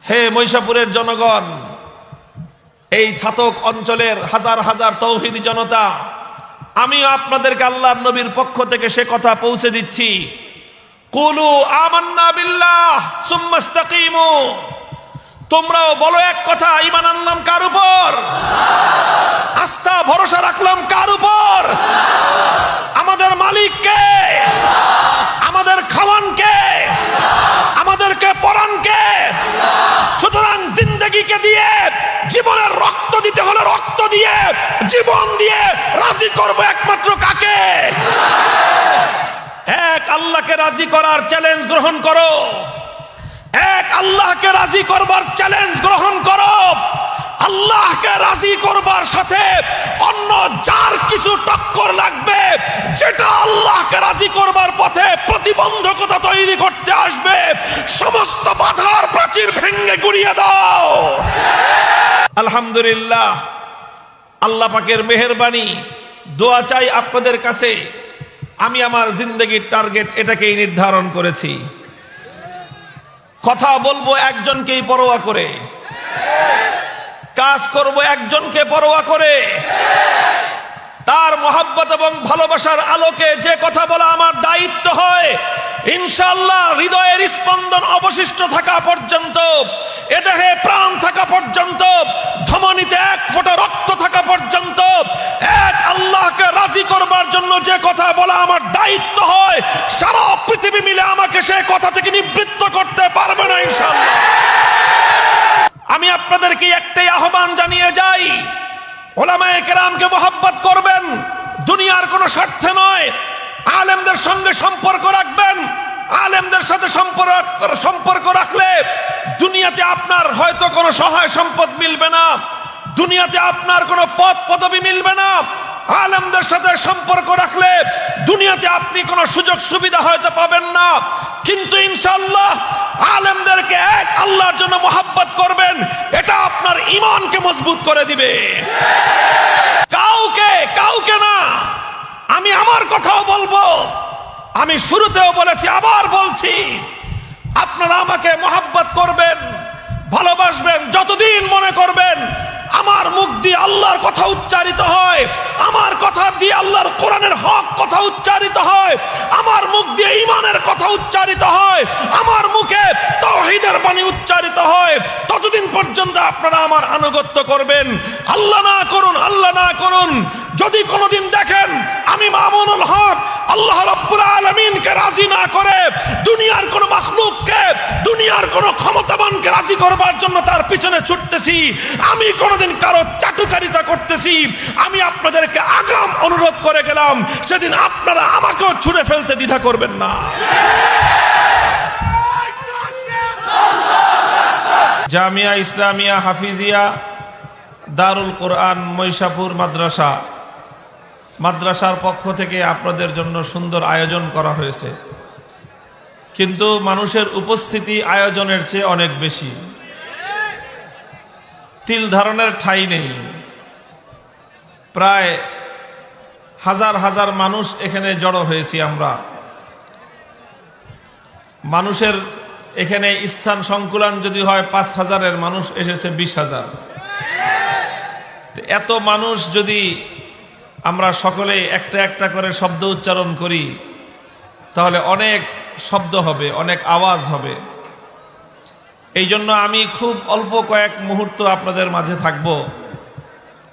হে মহিষাপুরের জনগণ, এই ছাতক অঞ্চলের হাজার হাজার তৌহিদি জনতা, আমি আপনাদেরকে আল্লাহর নবীর পক্ষ থেকে সে কথা পৌঁছে দিচ্ছি, কুলু আমান্না বিল্লাহ সুম্মা ইসতাকিমু। তোমরাও বলো এক কথা, ঈমান আনলাম কার উপর? আস্থা ভরসা রাখলাম কার উপর? আমাদের মালিক কে? আমাদের খাওয়ান কে? আমাদেরকে পরান কে? সুতরাং জিন্দেগিকে দিয়ে, জীবনের রক্ত দিতে হলে রক্ত দিয়ে, জীবন দিয়ে রাজি করব একমাত্র কাকে? এক আল্লাহকে রাজি করার চ্যালেঞ্জ গ্রহণ করো। এক আল্লাহকে রাজি করবার চ্যালেঞ্জ গ্রহণ করো। আল্লাহকে রাজি করবার সাথে অন্য যার কিছু টক্কর লাগবে, যেটা আল্লাহকে রাজি করবার পথে প্রতিবন্ধকতা তৈরি করতে আসবে, সমস্ত বাধার প্রাচীর ভেঙে গুড়িয়ে দাও। আলহামদুলিল্লাহ, আল্লাহ পাকের মেহেরবানি, দোয়া চাই আপনাদের কাছে। আমি আমার জিন্দেগির টার্গেট এটাকেই নির্ধারণ করেছি, কথা বলবো একজনকেই পরোয়া করে, কাজ করব একজনকে পরোয়া করে। তার মহব্বত এবং ভালোবাসার আলোকে যে কথা বলা আমার দায়িত্ব হয়, ইনশাআল্লাহ হৃদয়ের স্পন্দন অবশিষ্ট থাকা পর্যন্ত, এ দেহে প্রাণ থাকা পর্যন্ত, ধমনীতে এক ফোঁটা রক্ত থাকা পর্যন্ত, এক আল্লাহকে রাজি করবার জন্য যে কথা বলা আমার দায়িত্ব হয়, সারা পৃথিবী মিলে আমাকে সেই কথা থেকে নিবৃত্ত করতে পারবে না ইনশাআল্লাহ। আমি আপনাদেরকে একটাই আহ্বান জানিয়ে যাই, ওলামায়ে কেরামকে মহব্বত করবেন, দুনিয়ার কোনো স্বার্থে নয়। আলেমদের সঙ্গে সম্পর্ক রাখবেন। আলেমদের সাথে সম্পর্ক রাখলে দুনিয়াতে আপনার হয়তো কোনো সহায় সম্পদ মিলবে না, দুনিয়াতে আপনার কোনো পদ পদবি মিলবে না। আলেমদের সাথে সম্পর্ক রাখলে দুনিয়াতে আপনি কোনো সুযোগ সুবিধা হয়তো পাবেন না, কিন্তু ইনশাআল্লাহ আলেমদেরকে এক আল্লাহর জন্য মহব্বত করবেন, এটা আপনার ঈমানকে মজবুত করে দিবে। কাউকে না। আমি আমার কথাও বলবো, আমি শুরুতেও বলেছি, আবার বলছি, আপনারা আমাকে মহব্বত করবেন, ভালোবাসবেন যতদিন মনে করবেন আমার মুখ দিয়ে আল্লাহর কথা উচ্চারিত হয়, আমার কথা দিয়ে আল্লাহর কোরআনের হক কথা উচ্চারিত হয়, আমার মুখ দিয়ে ঈমানের কথা উচ্চারিত হয়, আমার মুখে তাওহীদের বাণী উচ্চারিত হয়, ততদিন পর্যন্ত আপনারা আমার আনুগত্য করবেন। আল্লাহ না করুন যদি কোনোদিন দেখেন আমি মামুনুল হক আল্লাহ রাব্বুল আলামিনকে রাজি না করে দুনিয়ার কোন মাখলুককে, দুনিয়ার কোন ক্ষমতাবানকে রাজি করবার জন্য তার পিছনে ছুটতেছি, আমি কোনোদিন কারো চাটুকারিতা করতেছি, আমি আপনাদেরকে আগাম অনুরোধ করে গেলাম, সেদিন আপনারা আমাকেও ছুঁড়ে ফেলতে দ্বিধা করবেন না। জামিয়া ইসলামিয়া হাফিজিয়া দারুল কোরআন মহিষাপুর মাদ্রাসার পক্ষ থেকে আপনাদের জন্য সুন্দর আয়োজন করা হয়েছে, কিন্তু মানুষের উপস্থিতি আয়োজনের চেয়ে অনেক বেশি। তিল ধারণের ঠাঁই নেই। প্রায় হাজার হাজার মানুষ এখানে জড়ো হয়েছি আমরা। মানুষের এখানে স্থান সংকুলান যদি হয় ৫,০০০-এর, মানুষ এসেছে ২০,০০০। এত মানুষ যদি আমরা সকলে একটা একটা করে শব্দ উচ্চারণ করি, তাহলে অনেক শব্দ হবে, অনেক আওয়াজ হবে। এই জন্য আমি খুব অল্প কয়েক মুহূর্ত আপনাদের মাঝে থাকব,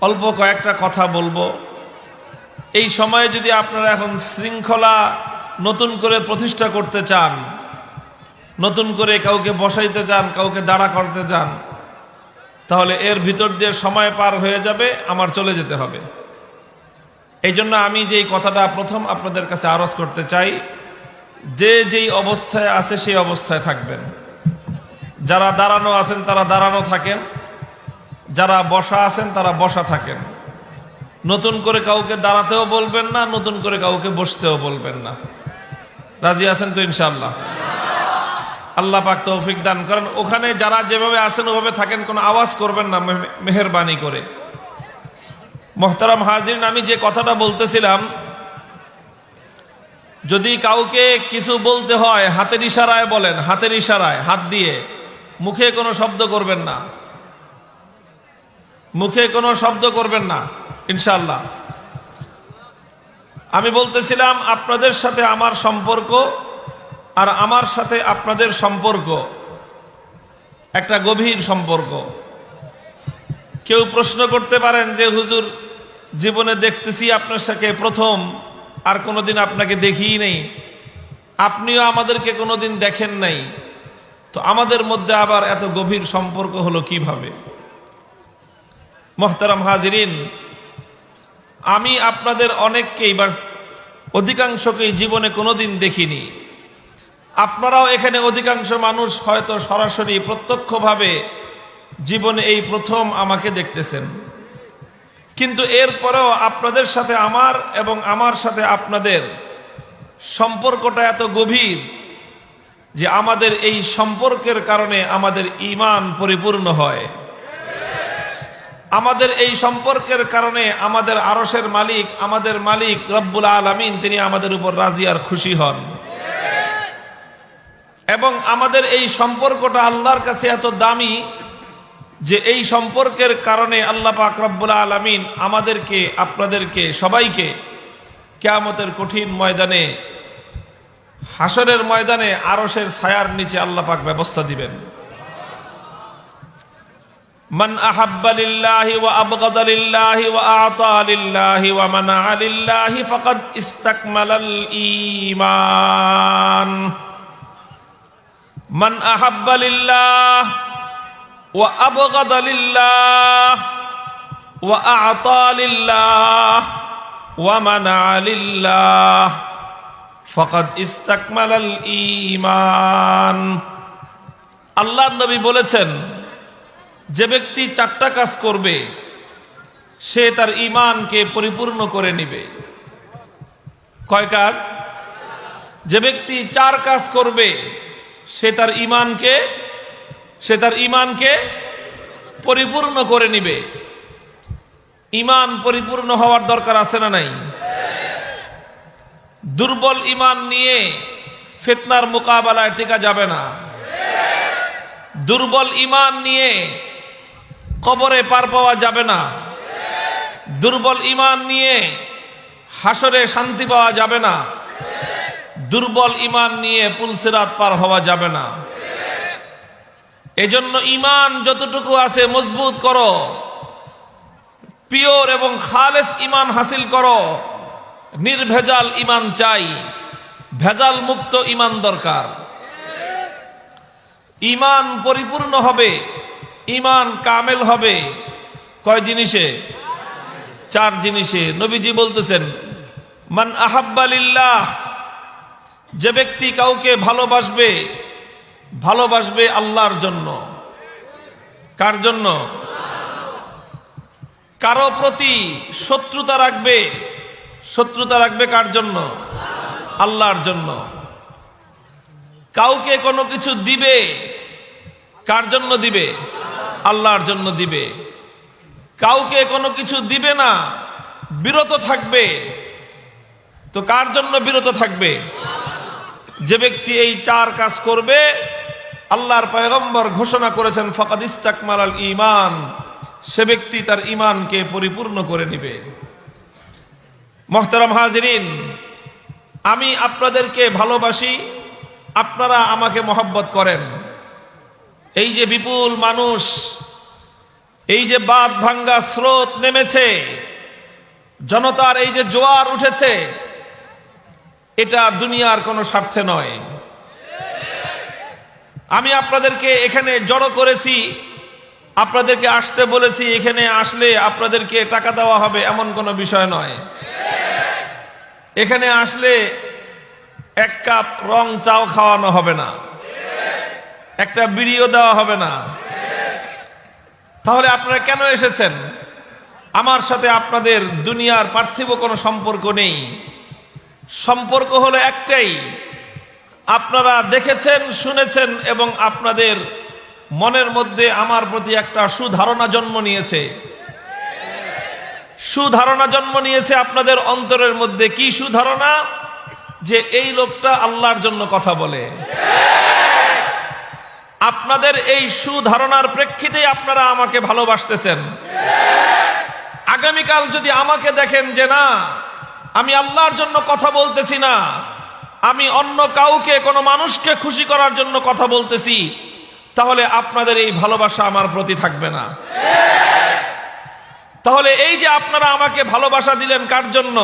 অল্প কয়েকটা কথা বলবো। এই সময়ে যদি আপনারা এখন শৃঙ্খলা নতুন করে প্রতিষ্ঠা করতে চান, নতুন করে কাউকে বসাইতে চান, কাউকে দাঁড়া করতে চান, তাহলে এর ভিতর দিয়ে সময় পার হয়ে যাবে, আমার চলে যেতে হবে। এই জন্য আমি যেই কথাটা প্রথম আপনাদের কাছে আরজ করতে চাই, যে যেই অবস্থায় আছে সেই অবস্থায় থাকবেন। যারা দাঁড়ানো আছেন তারা দাঁড়ানো থাকেন, যারা বসা আছেন তারা বসা থাকেন, নতুন করে কাউকে দাঁড়াতেও বলবেন না, নতুন করে কাউকে বসতেও বলবেন না। রাজি আছেন তো ইনশাআল্লাহ? আল্লাহ পাক তৌফিক দান করেন। ওখানে যারা যেভাবে আছেন ওভাবে থাকেন, কোনো আওয়াজ করবেন না মেহেরবানি করে। মোহতারাম হাজিরিন, আমি যে কথাটা বলতেছিলাম, যদি কাউকে কিছু বলতে হয় হাতের ইশারায় বলেন, হাতের ইশারায়, হাত দিয়ে, মুখে কোনো শব্দ করবেন না, মুখে কোনো শব্দ করবেন না ইনশাআল্লাহ। আমি বলতেছিলাম আপনাদের সাথে আমার সম্পর্ক আর আমার সাথে আপনাদের সম্পর্ক একটা গভীর সম্পর্ক। কেউ প্রশ্ন করতে পারেন যে হুজুর, জীবনে দেখতেছি আপনার সাথে প্রথম, আর কোনোদিন আপনাকে দেখিই নেই, আপনিও আমাদেরকে কোনোদিন দেখেন নাই, তো আমাদের মধ্যে আবার এত গভীর সম্পর্ক হলো কিভাবে? মোহতারাম হাজিরিন, আমি আপনাদের অনেককেই বা অধিকাংশকেই জীবনে কোনোদিন দেখিনি। আপনারাও এখানে অধিকাংশ মানুষ হয়তো সরাসরি প্রত্যক্ষভাবে জীবনে এই প্রথম আমাকে দেখতেছেন, কিন্তু এরপরেও আপনাদের সাথে আমার এবং আমার সাথে আপনাদের সম্পর্কটা এত গভীর যে আমাদের এই সম্পর্কের কারণে আমাদের ঈমান পরিপূর্ণ হয়। আমাদের এই সম্পর্কের কারণে আমাদের আরশের মালিক, আমাদের মালিক রব্বুল আলামিন, তিনি আমাদের উপর রাজি আর খুশি হন। এবং আমাদের এই সম্পর্কটা আল্লাহর কাছে এত দামি যে এই সম্পর্কের কারণে আল্লাহ পাক রব্বুল আলামিন আমাদেরকে, আপনাদেরকে, সবাইকে কিয়ামতের কঠিন ময়দানে, হাসরের ময়দানে আরশের ছায়ার নিচে আল্লাহ পাক ব্যবস্থা দিবেন। মান আহাব্বা লিল্লাহি ওয়া আবগাদা লিল্লাহি ওয়া আ'তা লিল্লাহি ওয়া মানা'a লিল্লাহি ফাকাদ ইসতাকমালাল ঈমান। মান আহাব্বা লিল্লাহ ওয়া আবগাদা লিল্লাহ ওয়া আ'তা লিল্লাহ ওয়া মানা'a লিল্লাহ ফাকাদ ইসতাকমালাল ঈমান। আল্লাহর নবী বলেছেন, যে ব্যক্তি চারটা কাজ করবে সে তার ঈমানকে পরিপূর্ণ করে নিবে। কয় কাজ? যে ব্যক্তি চার কাজ করবে সে তার ঈমানকে পরিপূর্ণ করে নিবে। ঈমান পরিপূর্ণ হওয়ার দরকার আছে না নাই? দুর্বল ঈমান নিয়ে ফিতনার মোকাবেলায় টিকা যাবে না। দুর্বল ঈমান নিয়ে কবরে পার পাওয়া যাবে না। দুর্বল ঈমান নিয়ে হাসরে শান্তি পাওয়া যাবে না। দুর্বল ঈমান নিয়ে পুলসিরাত পার হওয়া যাবে না। এজন্য ঈমান যতটুকু আছে মজবুত করো, পিওর এবং খালেস ঈমান হাসিল করো। নির্ভেজাল ঈমান চাই, ভেজাল মুক্ত ঈমান দরকার। ঈমান পরিপূর্ণ হবে, ঈমান কামেল হবে কয় জিনিসে? চার জিনিসে। নবীজি বলতেছেন, মান আহাব্বা লিল্লাহ, যে ব্যক্তি কাউকে ভালোবাসবে, ভালোবাসবে আল্লাহর জন্য। কার জন্য? কারো প্রতি শত্রুতা রাখবে, শত্রুতা রাখবে কার জন্য? আল্লাহর জন্য। কাউকে কোনো কিছু দিবে, কার জন্য দিবে? আল্লাহর জন্য দিবে। কাউকে কোনো কিছু দিবে না, বিরত থাকবে, তো কার জন্য বিরত থাকবে? যে ব্যক্তি এই চার কাজ করবে, আল্লাহর পয়গম্বর ঘোষণা করেছেন ফাকাদ ইসতাকমালাল ঈমান, সে ব্যক্তি তার ঈমানকে পরিপূর্ণ করে নিবে। মুহতারাম হাজিরিন, আমি আপনাদেরকে ভালোবাসি, আপনারা আমাকে মহব্বত করেন। এই যে বিপুল মানুষ, এই যে বাঁধ ভাঙ্গা স্রোত নেমেছে, জনতার এই যে জোয়ার উঠেছে, এটা দুনিয়ার কোনো স্বার্থে নয়। আমি আপনাদেরকে এখানে জড়ো করেছি, আপনাদেরকে আসতে বলেছি, এখানে আসলে আপনাদেরকে টাকা দেওয়া হবে এমন কোনো বিষয় নয়। এখানে আসলে এক কাপ রং চাও খাওয়ানো হবে না, একটা বিড়িও দেওয়া হবে না। তাহলে আপনারা কেন এসেছেন? আমার সাথে আপনাদের দুনিয়ার পার্থিব কোনো সম্পর্ক নেই। সম্পর্ক হলো একটাই, আপনারা দেখেছেন, শুনেছেন এবং আপনাদের মনের মধ্যে আমার প্রতি একটা সুধারণা জন্ম নিয়েছে। সুধারণা জন্ম নিয়েছে আপনাদের অন্তরের মধ্যে। কি সুধারণা? যে এই লোকটা আল্লাহর জন্য কথা বলে। আপনাদের এই সুধারণার প্রেক্ষিতে আপনারা আমাকে ভালোবাসতেছেন। আগামীকাল যদি আমাকে দেখেন যে না, আমি আল্লাহর জন্য কথা বলতেছি না, আমি অন্য কাউকে, কোনো মানুষকে খুশি করার জন্য কথা বলতেছি, তাহলে আপনাদের এই ভালোবাসা আমার প্রতি থাকবে না। তাহলে এই যে আপনারা আমাকে ভালোবাসা দিলেন কার জন্য?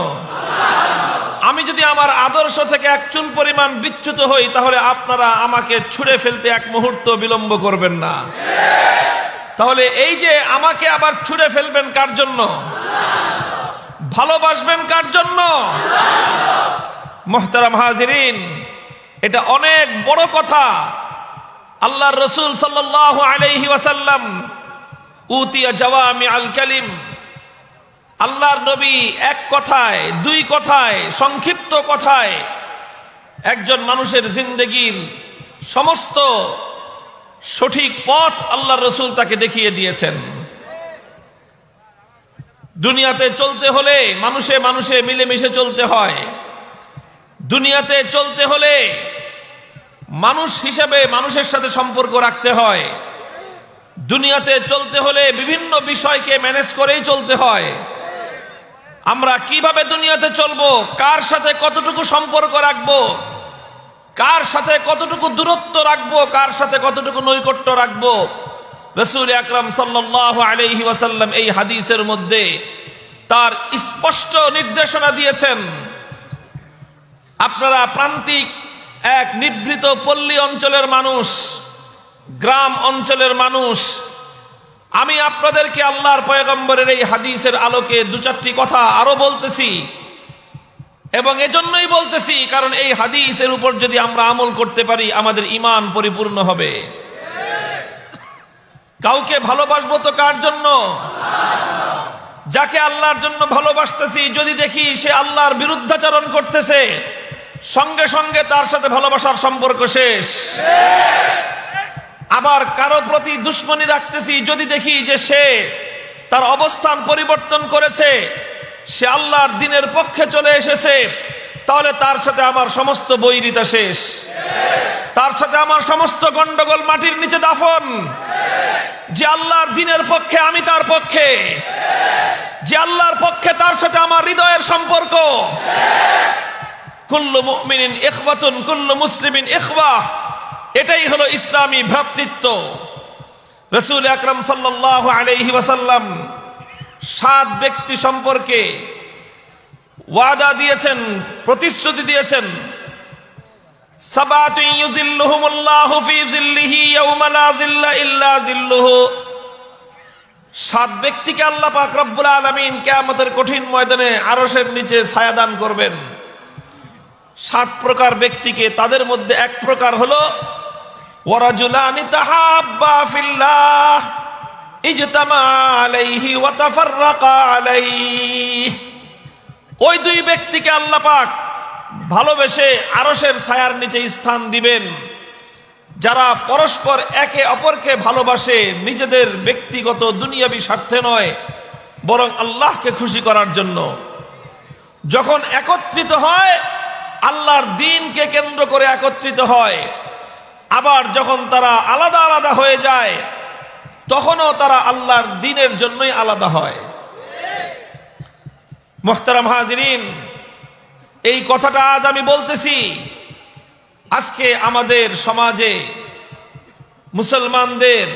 আমি যদি আমার আদর্শ থেকে এক চুল পরিমাণ বিচ্যুত হই, তাহলে আপনারা আমাকে ছুঁড়ে ফেলতে এক মুহূর্ত বিলম্ব করবেন না। তাহলে এই যে আমাকে আবার ছুঁড়ে ফেলবেন কার জন্য? ভালোবাসবেন কার জন্য? মুহতারাম হাজিরিন, এটা অনেক বড় কথা। আল্লাহর রাসূল সাল্লাল্লাহু আলাইহি ওয়াসাল্লাম উতিয়া জাওয়ামি আল কালিম, আল্লাহর নবী এক কথায়, দুই কথায়, সংক্ষিপ্ত কথায় একজন মানুষের জিন্দেগির সমস্ত সঠিক পথ আল্লাহর রাসূল তাকে দেখিয়ে দিয়েছেন। দুনিয়াতে চলতে হলে মানুষে মানুষে মিলেমিশে চলতে হয়। দুনিয়াতে চলতে হলে মানুষ হিসেবে মানুষের সাথে সম্পর্ক রাখতে হয়। দুনিয়াতে চলতে হলে বিভিন্ন বিষয়কে ম্যানেজ করেই চলতে হয়। আমরা কিভাবে দুনিয়াতে চলবো, কার সাথে কতটুকু সম্পর্ক রাখবো, কার সাথে কতটুকু দূরত্ব রাখবো, কার সাথে কতটুকু নৈকট্য রাখবো, রাসূল আকরাম সাল্লাল্লাহু আলাইহি ওয়াসাল্লাম এই হাদিসের মধ্যে তার স্পষ্ট নির্দেশনা দিয়েছেন। আপনারা প্রান্তিক এক নিভৃত পল্লী অঞ্চলের মানুষ, গ্রাম অঞ্চলের মানুষ, আমি আপনাদেরকে আল্লাহর পয়গম্বরের এই হাদিসের আলোকে দু চারটি কথা আরো বলতেছি, এবং এজন্যই বলতেছি কারণ এই হাদিসের উপর যদি আমরা আমল করতে পারি আমাদের ঈমান পরিপূর্ণ হবে। কাউকে ভালোবাসবো তো কার জন্য? যাকে আল্লাহর জন্য ভালোবাসতেছি, যদি দেখি সে আল্লাহর বিরুদ্ধাচরণ করতেছে, সঙ্গে সঙ্গে তার সাথে ভালোবাসার সম্পর্ক শেষ। আবার কারো প্রতি দুশ্মনী রাখতেছি, যদি দেখি যে সে তার অবস্থান পরিবর্তন করেছে, সে আল্লাহর দ্বীনের পক্ষে চলে এসেছে, তাহলে তার সাথে আমার সমস্ত বৈরিতা শেষ। তার সাথে আমার সমস্ত গন্ডগোল মাটির নিচে দাফন। যে আল্লাহর দ্বীনের পক্ষে আমি তার পক্ষে, যে আল্লাহর পক্ষে তার সাথে আমার হৃদয়ের সম্পর্ক। কুল্লু মুমিনিন ইখওয়াতুন কুল্লু মুসলিমিন ইখওয়াহ, এটাই হলো ইসলামী ভ্রাতৃত্ব। রাসূল আকরাম সাল্লাল্লাহু আলাইহি ওয়াসাল্লাম 7 ব্যক্তি সম্পর্কে ওয়াদা দিয়েছেন, প্রতিশ্রুতি দিয়েছেন। সাবাতু ইউযিল্লুহুমুল্লাহু ফি যিল্লিহি ইয়াওমা লা যিল্লা ইল্লা যিল্লুহু। 7 ব্যক্তিকে আল্লাহ পাক রব্বুল আলামিন কিয়ামতের কঠিন ময়দানে আরশের নিচে ছায়া দান করবেন। 7 প্রকার ব্যক্তিকে, তাদের মধ্যে এক প্রকার হলো ওয়ারাজুলানি তাহাব্বা ফিল্লাহ ইজতামা আলাইহি ওয়া তাফাররাকা আলাইহি। ওই 2 ব্যক্তিকে আল্লাহ পাক ভালোবেসে আরশের ছায়ার নিচে স্থান দিবেন, যারা পরস্পর একে অপরকে ভালোবাসে, নিজেদের ব্যক্তিগত দুনিয়াবী স্বার্থে নয় বরং আল্লাহকে খুশি করার জন্য। যখন একত্রিত হয় আল্লাহর দ্বীনকে কেন্দ্র করে একত্রিত হয়, আবার যখন তারা আলাদা আলাদা হয়ে যায় তখনও তারা আল্লাহর দ্বীনের জন্যই আলাদা হয়। মুহতারাম হাজিরিন, এই কথাটা আজ আমি বলতেছি। আজকে আমাদের সমাজে মুসলমানদের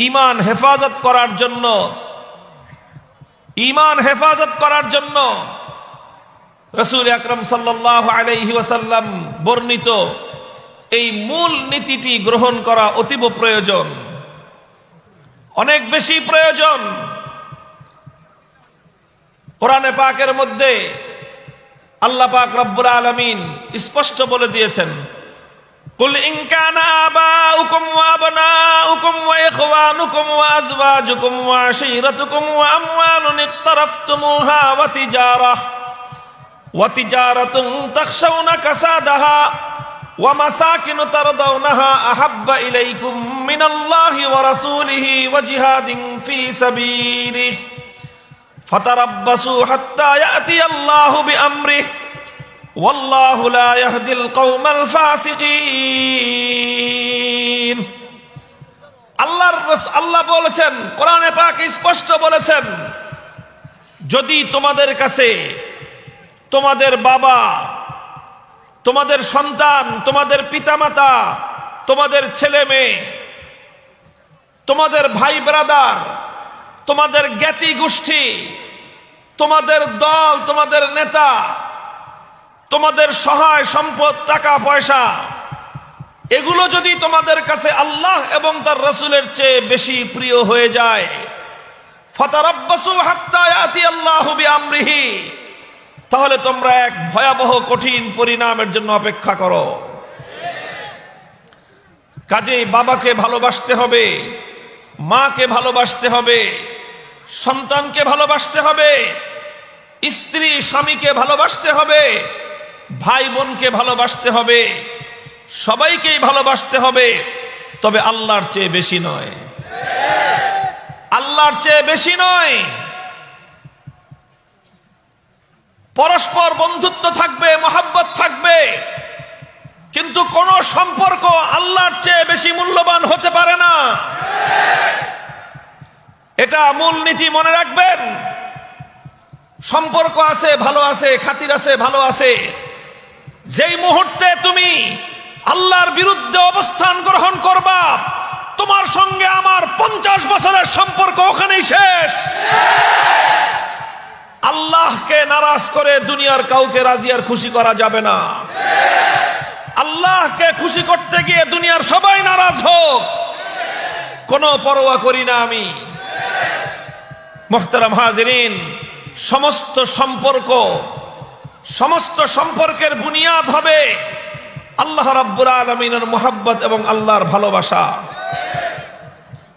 ঈমান হেফাজত করার জন্য রাসূল আকরাম সাল্লাল্লাহু আলাইহি ওয়াসাল্লাম বর্ণিত এই মূল নীতিটি গ্রহণ করা অতীব প্রয়োজন, অনেক বেশি প্রয়োজন। কোরআনে পাকের মধ্যে আল্লাহ পাক রব্বুল আলামিন স্পষ্ট বলে দিয়েছেন, কুল ইন কানা আবাউকুম ওয়া আবনাউকুম ওয়া ইখওয়ানুকুম ওয়া আজওয়াজুকুম ওয়া আশীরাতুকুম ওয়া আমওয়ালুন ইক্তারাফতুমুহা ওয়া তিজারাতুন তাখশাউনা কাসাদাহা ওয়া মাসাকিনু তারদাউনাহা আহাব্বা ইলাইকুম মিনাল্লাহি ওয়া রাসূলিহি ওয়া জিহাদিন ফী সাবীলিহি ফাতারাব্বাসু হাত্তা ইয়াতিয়াল্লাহু বিআমরিহি ওয়াল্লাহু লা ইয়াহদিল কওমাল ফাসিকিন। আল্লাহ বলেছেন, কোরআনে পাকে স্পষ্ট বলেছেন, যদি তোমাদের কাছে তোমাদের বাবা, তোমাদের সন্তান, তোমাদের পিতামাতা, তোমাদের ছেলে মেয়ে, তোমাদের ভাই ব্রাদার, তোমাদের জ্ঞাতি গোষ্ঠী, তোমাদের দল, তোমাদের নেতা, তোমাদের সহায় সম্পদ, টাকা পয়সা, এগুলো যদি তোমাদের কাছে আল্লাহ এবং তার রাসূলের চেয়ে বেশি প্রিয় হয়ে যায়, ফাতারাব্বাসু হাত্তা ইয়াতিয়াল্লাহু বিআমরিহি, তাহলে তোমরা এক ভয়াবহ কঠিন পরিণামের জন্য অপেক্ষা করো। কাজেই বাবাকে ভালোবাসতে হবে, মাকে ভালোবাসতে হবে, সন্তানকে ভালোবাসতে হবে, স্ত্রী স্বামীকে ভালোবাসতে হবে, ভাই বোনকে ভালোবাসতে হবে, সবাইকেই ভালোবাসতে হবে, তবে আল্লাহর চেয়ে বেশি নয়, আল্লাহর চেয়ে বেশি নয়। পরস্পর বন্ধুত্ব থাকবে, মহব্বত থাকবে, কিন্তু কোন সম্পর্ক আল্লাহর চেয়ে বেশি মূল্যবান হতে পারে না। এটা মূলনীতি মনে রাখবেন। সম্পর্ক আছে, ভালো আছে, খাতির আছে, ভালো আছে, যেই মুহূর্তে তুমি আল্লাহর বিরুদ্ধে অবস্থান গ্রহণ করবা, তোমার সঙ্গে আমার 50 বছরের সম্পর্ক ওখানেই শেষ। আল্লাহকে নারাজ করে দুনিয়ার কাউকে রাজি আর খুশি করা যাবে না। আল্লাহকে খুশি করতে গিয়ে দুনিয়ার সবাই নারাজ হোক, কোনো পরোয়া করি না আমি। মুহতারাম হাজিরিন, সমস্ত সম্পর্কের বুনিয়াদ হবে আল্লাহ রাব্বুল আলামিনের মুহাব্বত এবং আল্লাহর ভালোবাসা।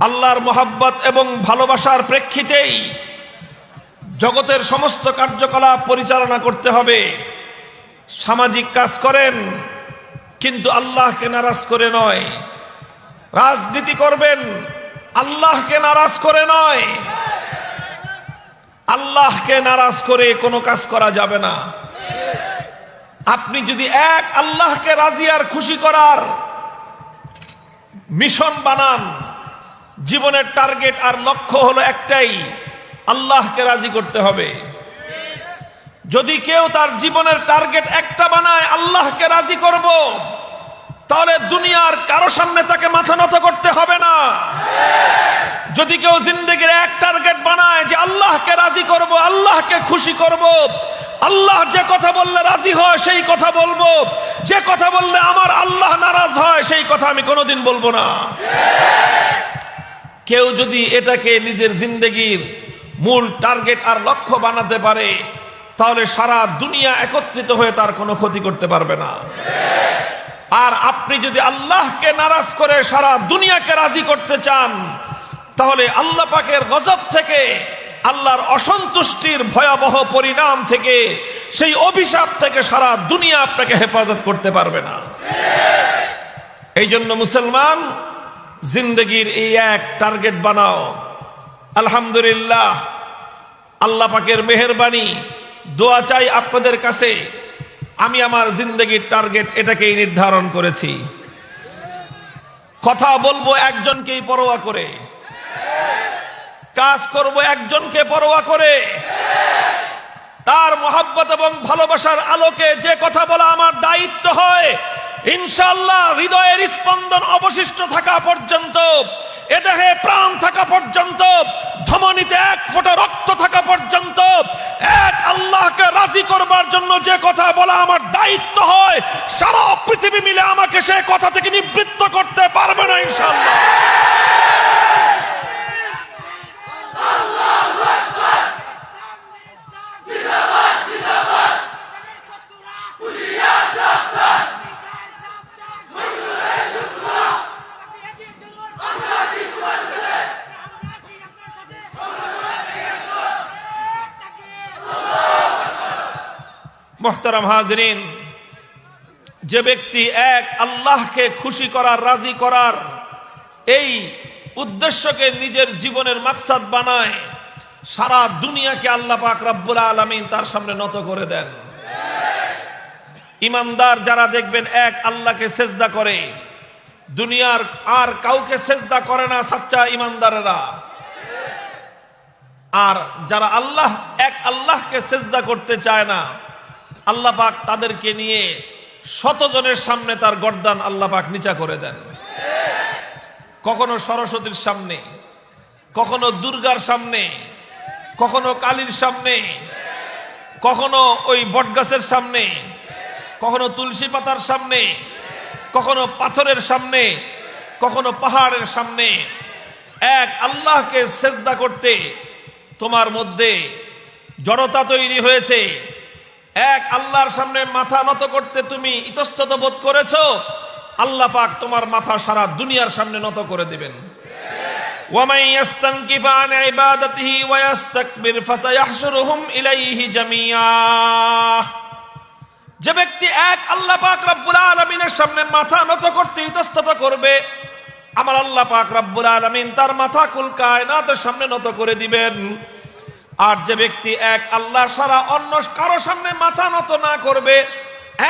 আল্লাহর মুহাব্বত এবং ভালোবাসার প্রেক্ষিতেই জগতের সমস্ত কার্যকলাপ পরিচালনা করতে হবে। সামাজিক কাজ করেন, কিন্তু আল্লাহকে নারাজ করে নয়। রাজনীতি করবেন, আল্লাহকে নারাজ করে নয়। আল্লাহকে নারাজ করে কোনো কাজ করা যাবে না। আপনি যদি এক আল্লাহকে রাজি আর খুশি করার মিশন বানান, জীবনের টার্গেট আর লক্ষ্য হলো একটাই, আল্লাহকে রাজি করতে হবে। যদি কেউ তার জীবনের টার্গেট একটা বানায়, আল্লাহকে রাজি করব, তাহলে দুনিয়ার কারো সামনে তাকে মাথা নত করতে হবে না। যদি কেউ জিন্দেগির এক টার্গেট বানায় যে আল্লাহকে রাজি করব, আল্লাহকে খুশি করব, আল্লাহ যে কথা বললে রাজি হয় সেই কথা বলবো, যে কথা বললে আমার আল্লাহ নারাজ হয় সেই কথা আমি কোনোদিন বলবো না। কেউ যদি এটাকে নিজের জিন্দেগির মূল টার্গেট আর লক্ষ্য বানাতে পারে, তাহলে সারা দুনিয়া একত্রিত হয়ে তার কোনো ক্ষতি করতে পারবে না। আর আপনি যদি আল্লাহকে নারাজ করে সারা দুনিয়াকে রাজি করতে চান, তাহলে আল্লাহ পাকের গজব থেকে, আল্লাহর অসন্তুষ্টির ভয়াবহ পরিণাম থেকে, সেই অভিশাপ থেকে সারা দুনিয়া আপনাকে হেফাজত করতে পারবে না। এই জন্য মুসলমান, জিন্দগির এই এক টার্গেট বানাও। আলহামদুলিল্লাহ, আল্লাহ পাকের মেহেরবানি, দোয়া চাই আপনাদের কাছে। আমি আমার জিন্দগির টার্গেট এটাকেই নির্ধারণ করেছি। কথা বলবো একজনকেই পরোয়া করে, কাজ করব একজনকে পরোয়া করে। তার মহব্বত এবং ভালোবাসার আলোকে যে কথা বলা আমার দায়িত্ব হয়, ইনশাআল্লাহ হৃদয়ের স্পন্দন অবশিষ্ট থাকা পর্যন্ত, এ দেহে প্রাণ থাকা পর্যন্ত, ধমনীতে এক ফোঁটা রক্ত থাকা পর্যন্ত, এক আল্লাহকে রাজি করবার জন্য যে কথা বলা আমার দায়িত্ব হয়, সারা পৃথিবী মিলে আমাকে সে কথা থেকে নিবৃত্ত করতে পারবে না ইনশাআল্লাহ। মুহতারাম হাজরিন, যে ব্যক্তি এক আল্লাহকে খুশি করার, রাজি করার এই উদ্দেশ্যকে নিজের জীবনের মাকসাদ বানায়, সারা দুনিয়াকে আল্লাহ পাক রব্বুল আলামিন তার সামনে নত করে দেন। ইমানদার যারা দেখবেন এক আল্লাহকে সেজদা করে, দুনিয়ার আর কাউকে সেজদা করে না সাচ্চা ইমানদারেরা। আর যারা এক আল্লাহকে সেজদা করতে চায় না, আল্লাহ পাক তাদেরকে নিয়ে শতজনের সামনে তার গর্দান আল্লাহ পাক নিচা করে দেন। কখনো সরস্বতীর সামনে, কখনো দুর্গার সামনে, কখনো কালীর সামনে, কখনো ওই বটগাছের সামনে, কখনো তুলসী পাতার সামনে, কখনো পাথরের সামনে, কখনো পাহাড়ের সামনে। এক আল্লাহকে সেজদা করতে তোমার মধ্যে জড়তা তৈরি হয়েছে, এক আল্লাহর সামনে মাথা নত করতে তুমি ইতস্তত বোধ করেছো, আল্লাহ পাক তোমার মাথা সারা দুনিয়ার সামনে নত করে দিবেন। ওয়ামাই ইয়াস্তানকিফ আন ইবাদাতিহি ওয়া ইয়াস্তাকবির ফাসায়াহশুরুহুম ইলাইহি জামিয়া। যে ব্যক্তি এক আল্লাহ পাক রব্বুল আলামিনের সামনে মাথা নত করতে ইতস্তত করবে, আমার আল্লাহ পাক রব্বুল আলামিন তার মাথা কুল কায়নাতের সামনে নত করে দিবেন। আর যে ব্যক্তি এক আল্লাহ ছাড়া অন্য কারো সামনে মাথা নত না করবে,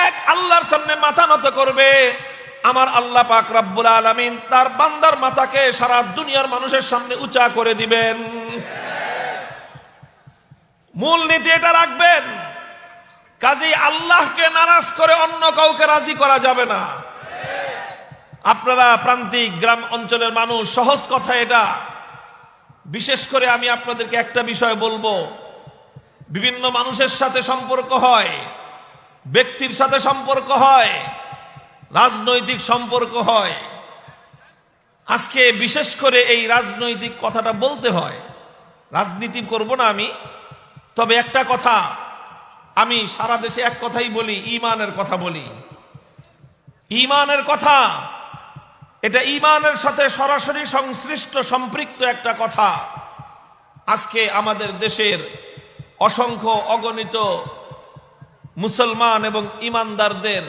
এক আল্লাহর সামনে মাথা নত করবে, আমার আল্লাহ পাক রব্বুল আলামিন তার বান্দার মাথাকে সারা দুনিয়ার মানুষের সামনে উঁচা করে দিবেন। মূল নীতি এটা রাখবেন, কাজেই আল্লাহকে নারাজ করে অন্য কাউকে রাজি করা যাবে না। আপনারা প্রান্তিক গ্রাম অঞ্চলের মানুষ, সহজ কথা এটা। বিশেষ করে আমি আপনাদেরকে একটা বিষয় বলবো, বিভিন্ন মানুষের সাথে সম্পর্ক হয়, ব্যক্তির সাথে সম্পর্ক হয়, রাজনৈতিক সম্পর্ক হয়। আজকে বিশেষ করে এই রাজনৈতিক কথাটা বলতে হয়। রাজনীতি করব না আমি, তবে একটা কথা আমি সারা দেশে এক কথাই বলি, ঈমানের কথা বলি। ঈমানের কথা, এটা ঈমানের সাথে সরাসরি সংশ্লিষ্ট সম্পৃক্ত একটা কথা। আজকে আমাদের দেশের অসংখ্য অগণিত মুসলমান এবং ঈমানদারদের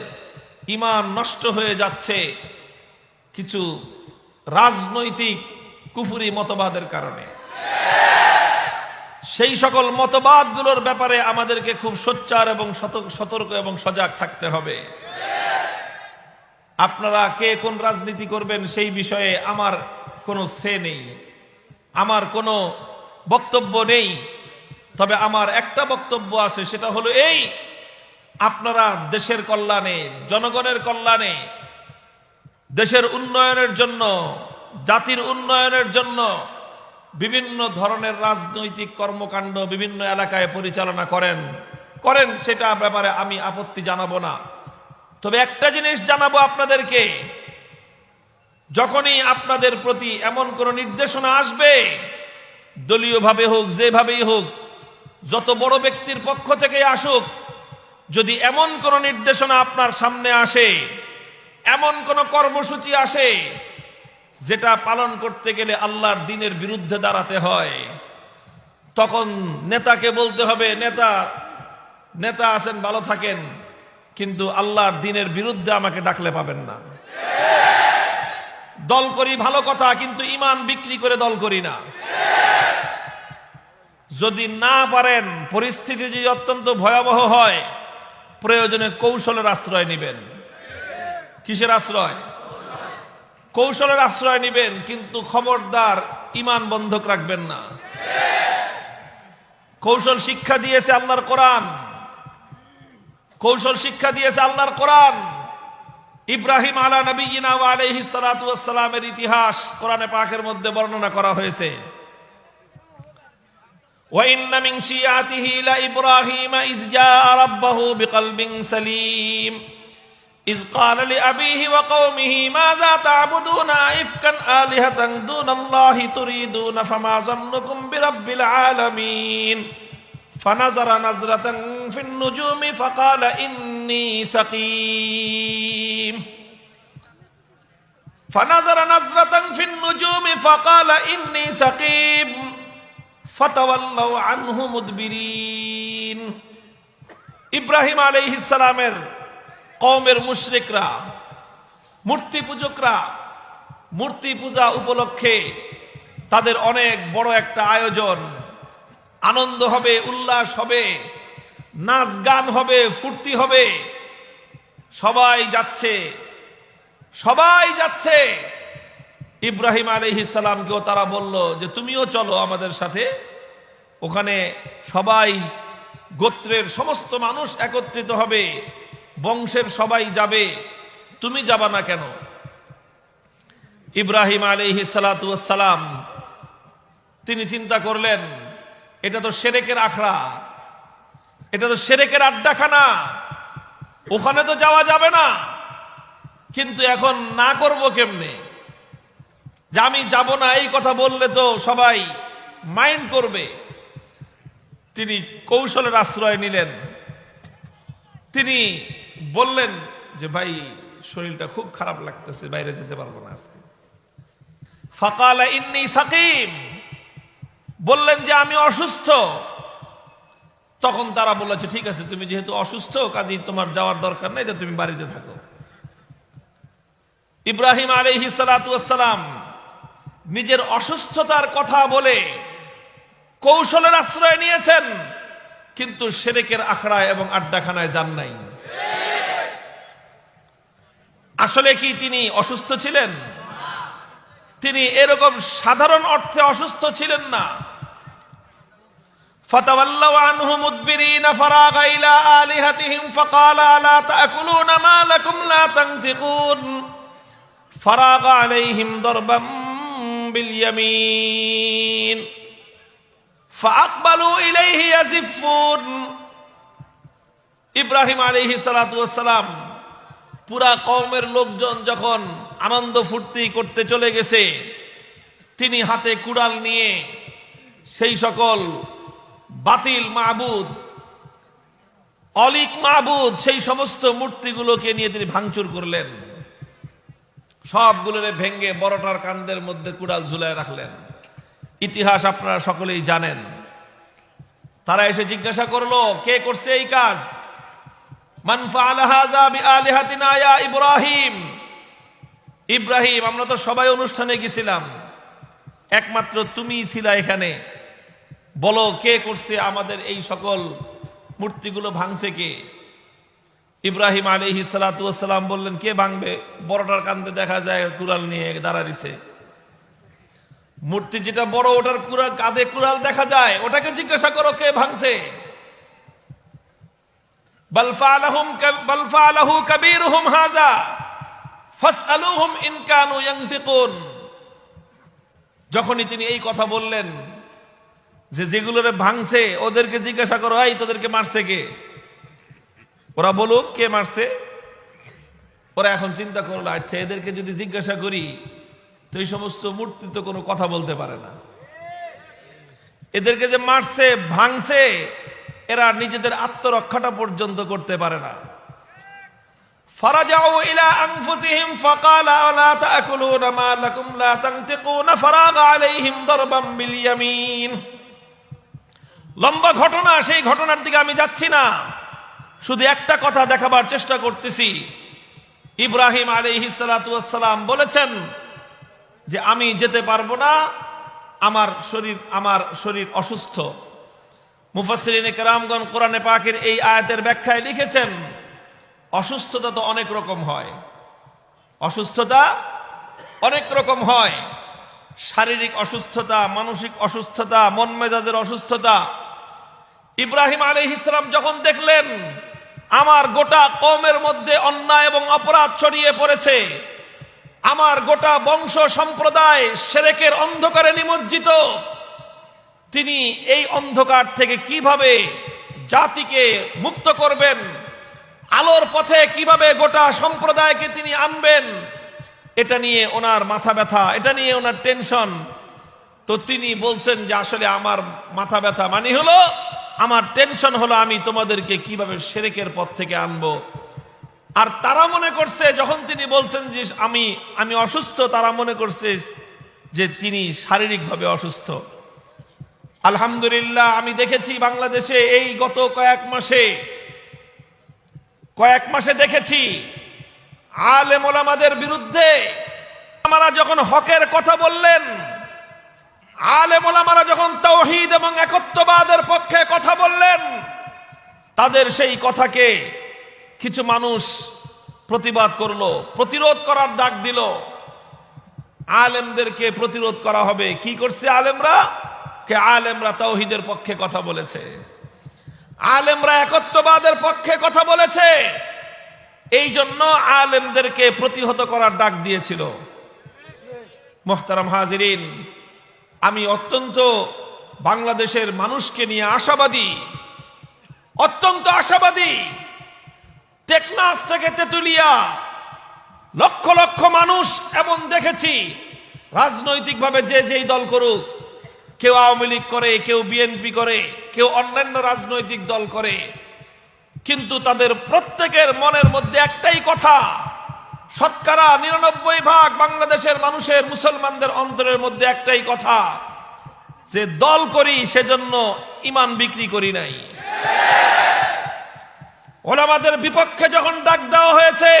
ঈমান নষ্ট হয়ে যাচ্ছে কিছু রাজনৈতিক কুফরি মতবাদের কারণে। সেই সকল মতবাদগুলোর ব্যাপারে আমাদেরকে খুব সোচ্চার এবং সতর্ক এবং সজাগ থাকতে হবে। আপনারা কে কোন রাজনীতি করবেন সেই বিষয়ে আমার কোনো সে নেই, আমার কোনো বক্তব্য নেই। তবে আমার একটা বক্তব্য আছে, সেটা হলো এই, আপনারা দেশের কল্যাণে, জনগণের কল্যাণে, দেশের উন্নয়নের জন্য, জাতির উন্নয়নের জন্য বিভিন্ন ধরনের রাজনৈতিক কর্মকাণ্ড বিভিন্ন এলাকায় পরিচালনা করেন, সেটা ব্যাপারে আমি আপত্তি জানাবো না। তবে একটা জিনিস জানাবো আপনাদেরকে, যখনই আপনাদের প্রতি এমন কোন নির্দেশনা আসবে, দলীয়ভাবে হোক, যেভাবেই হোক, যত বড় ব্যক্তির পক্ষ থেকে আসুক, যদি এমন কোন নির্দেশনা আপনার সামনে আসে, এমন কোন কর্মসূচি আসে যেটা পালন করতে গেলে আল্লাহর দ্বীনের বিরুদ্ধে দাঁড়াতে হয়, তখন নেতাকে বলতে হবে, নেতা আছেন, ভালো থাকেন, কিন্তু আল্লাহর দ্বীনের বিরুদ্ধে আমাকে ডাকলে পাবেন না। দল করি ভালো কথা, কিন্তু ঈমান বিক্রি করে দল করি না। যদি না পারেন, পরিস্থিতি যদি অত্যন্ত ভয়াবহ হয়, প্রয়োজনে কৌশলের আশ্রয় নেবেন। কিসের আশ্রয়? কৌশলের আশ্রয় নেবেন, কিন্তু খবরদার ঈমান বন্ধক রাখবেন না। কৌশল শিক্ষা দিয়েছে আল্লাহর কোরআন, কৌশল শিক্ষা দিয়েছে আল্লাহর কোরআন। ইব্রাহিম আলা নবিয়িনা ওয়া আলাইহিস সালাতু ওয়াস সালামের ইতিহাস কোরআনে পাকের মধ্যে বর্ণনা করা হয়েছে। ওয়া ইন্না মিন শিয়াতিহি লা ইব্রাহিম ইয জাআ রাব্বাহু বিকলবিন সালিম ইয ক্বালা লিআবিহি ওয়া কওমিহি মাযা তা'বুদুনা ইফকান আলিহাতান দুনাল্লাহি তুরিদুনা ফামা যান্নুকুম বিরাব্বিল আলামিন ফানাযারা নাযরাতান ফিন নুজুমি ফাকালা ইন্নী সাকীম ফানাযারা নাযরাতান ফিন নুজুমি ফাকালা ইন্নী সাকীম ফাতাওয়াল্লাউ আনহু মুদবিরিন। ইব্রাহিম আলাইহিস সালামের কওমের মুশরিকরা, মূর্তি পূজকরা মূর্তি পূজা উপলক্ষে তাদের অনেক বড় একটা আয়োজন, আনন্দ হবে, উল্লাস হবে, নাচ গান হবে, ফুর্তি হবে, সবাই যাচ্ছে। ইব্রাহিম আলাইহিস সালামকেও তারা বলল যে তুমিও চলো আমাদের সাথে। ওখানে সবাই গোত্রের সমস্ত মানুষ একত্রিত হবে, বংশের সবাই যাবে, তুমি যাবা না কেন? ইব্রাহিম আলাইহিস সালাতু ওয়াস সালাম তিনি চিন্তা করলেন, এটা তো শিরকের আখড়া, এটা তো শিরকের আড্ডাখানা, ওখানে তো যাওয়া যাবে না। কিন্তু এখন না করব কেমনে? যে আমি যাব না এই কথা বললে তো সবাই মাইন্ড করবে। তিনি কৌশলের আশ্রয় নিলেন। তিনি বললেন যে ভাই, শরীরটা খুব খারাপ লাগতেছে, বাইরে যেতে পারবো না আজকে। ফাকালা ইন্নী সাকিম, বললেন যে আমি অসুস্থ। তখন তারা বলেছে ঠিক আছে, তুমি যেহেতু অসুস্থ কাজেই তোমার যাওয়ার দরকার নেই, তুমি বাড়িতে থাকো। ইব্রাহিম আলাইহিস সালাতু ওয়াস সালাম নিজের অসুস্থতার কথা বলে কৌশলের আশ্রয় নিয়েছেন, কিন্তু শিরকের আখড়ায় এবং আড্ডাখানায় যান নাই। আসলে কি তিনি অসুস্থ ছিলেন? তিনি এরকম সাধারণ অর্থে অসুস্থ ছিলেন না। ফাতাওয়াল্লাউ আনহু মুদবিরিনা ফারাগা ইলা আলিহাতিহিম ফাকালা আলা তাকুলুনা মা লাকুম লা তানতিকুন ফারাগা আলাইহিম দরবাম বিল ইয়ামিন ফাআকবালু ইলাইহি ইয়াজিফুন। ইব্রাহিম আলাইহিস সালাতু ওয়াস সালাম পুরা কওমের লোকজন যখন আনন্দ ফুর্তি করতে চলে গেছে, তিনি হাতে কুড়াল নিয়ে সেই সকল বাতিল মাবুদ, অলিক মাবুদ, সেই সমস্ত মূর্তিগুলোকে নিয়ে তিনি ভাঙচুর করলেন। সবগুলোরে ভেঙ্গে বড়টার কান্দের মধ্যে কুড়াল ঝুলায় রাখলেন। ইতিহাস আপনারা সকলেই জানেন। তারা এসে জিজ্ঞাসা করলো, কে করছে এই কাজ? মান ফাআলা হাযা বিআলিহাতিনা ইয়া ইব্রাহিম। ইব্রাহিম, আমরা তো সবাই অনুষ্ঠানে গেছিলাম, একমাত্র তুমিই ছিলা এখানে, বলো কে করছে আমাদের এই সকল মূর্তিগুলো ভাঙছে কে? ইব্রাহিম আলাইহিস সালাতু ওয়াস সালাম বললেন, কে ভাঙবে? বড়টার কান্দে দেখা যায় কুড়াল নিয়ে দাঁড়াইছে। মূর্তি যেটা বড়, ওটার কাঁধে কুড়াল দেখা যায়, ওটাকে জিজ্ঞাসা করো কে ভাঙছে। বাল ফাআলাহু কাবীরুহুম হাযা ফাসআলুহুম ইন কানু ইয়ানতিকুন। যখনই তিনি এই কথা বললেন যে যেগুলোরে ভাঙছে ওদেরকে জিজ্ঞাসা করো, এই তোদেরকে মারছে কে? ওরা বলুক কে মারছে। ওরা এখন চিন্তা করলো, আচ্ছা এদেরকে যদি জিজ্ঞাসা করি তো এই সমস্ত মূর্তি তো কোনো কথা বলতে পারে না, এদেরকে যে মারছে ভাঙছে এরা নিজেদের আত্মরক্ষাটা পর্যন্ত করতে পারে না। ফারাজাউ ইলা আনফুসিহিম ফাকালা লা তাকুলুনা মা লাকুম লা তানতিকুনা ফারাগা আলাইহিম দারবাম বিল ইয়ামিন। লম্বা ঘটনা, সেই ঘটনার দিকে আমি যাচ্ছি না, শুধু একটা কথা দেখাবার চেষ্টা করতেছি। ইব্রাহিম আলাইহিস সালাতু ওয়াস সালাম বলেছেন যে আমি যেতে পারবো না, আমার শরীর অসুস্থ। মুফাসসিরিনে কেরামগণ কোরআনে পাকের এই আয়াতের ব্যাখ্যায় লিখেছেন, অসুস্থতা তো অনেক রকম হয়, অসুস্থতা অনেক রকম হয়, শারীরিক অসুস্থতা, মানসিক অসুস্থতা, মন মেজাজের অসুস্থতা। ইব্রাহিম আলাইহিস সালাম যখন দেখলেন আমার গোটা কওমের মধ্যে অন্যায় এবং অপরাধ ছড়িয়ে পড়েছে, আমার গোটা বংশ সম্প্রদায় শিরকের অন্ধকারে নিমজ্জিত, তিনি এই অন্ধকার থেকে কিভাবে জাতিকে মুক্ত করবেন, আলোর পথে কিভাবে গোটা সম্প্রদায়কে তিনি আনবেন, এটা নিয়ে ওনার মাথা ব্যথা, এটা নিয়ে ওনার টেনশন। তো তিনি বলছেন যে আসলে আমার মাথা ব্যথা মানে হলো, আমার টেনশন হলো আমি তোমাদেরকে কিভাবে শিরকের পথ থেকে আনবো। আর তারা মনে করছে, যখন তিনি বলছেন যে আমি অসুস্থ, তারা মনে করছে যে তিনি শারীরিকভাবে অসুস্থ। আলহামদুলিল্লাহ, আমি দেখেছি বাংলাদেশে এই গত কয়েক মাসে কয়েক মাসে দেখেছি আলেম ওলামাদের বিরুদ্ধে আমরা যখন হকের কথা বললেন, আলেম ওলামারা যখন তাওহীদ এবং একত্ববাদের পক্ষে কথা বললেন, তাদের সেই কথাকে কিছু মানুষ প্রতিবাদ করলো, প্রতিরোধ করার ডাক দিল। আলেমদেরকে প্রতিরোধ করা হবে। কি করছে আলেমরা? কে আলেমরা তাওহীদের পক্ষে কথা বলেছে, আলেমরা একত্ববাদের পক্ষে কথা বলেছে, এই জন্য আলেমদেরকে প্রতিহত করার ডাক দিয়েছিল। মুহতারাম হাজিরিন, আমি অত্যন্ত বাংলাদেশের মানুষকে নিয়ে আশাবাদী, অত্যন্ত আশাবাদী। টেকনাফ থেকে তেতুলিয়া লক্ষ লক্ষ মানুষ এমন দেখেছি, রাজনৈতিকভাবে যে যেই দল করুক, কেউ আওয়ামী লীগ করে, কেউ বিএনপি করে, কেউ অন্যান্য রাজনৈতিক দল করে, কিন্তু তাদের প্রত্যেকের মনের মধ্যে একটাই কথা, শতকরা ৯৯% বাংলাদেশের মানুষের, মুসলমানদের অন্তরের মধ্যে একটাই কথা, যে দল করি সেজন্য ঈমান বিক্রি করি নাই। ওলামাদের বিপক্ষে যখন ডাক দেওয়া হয়েছে,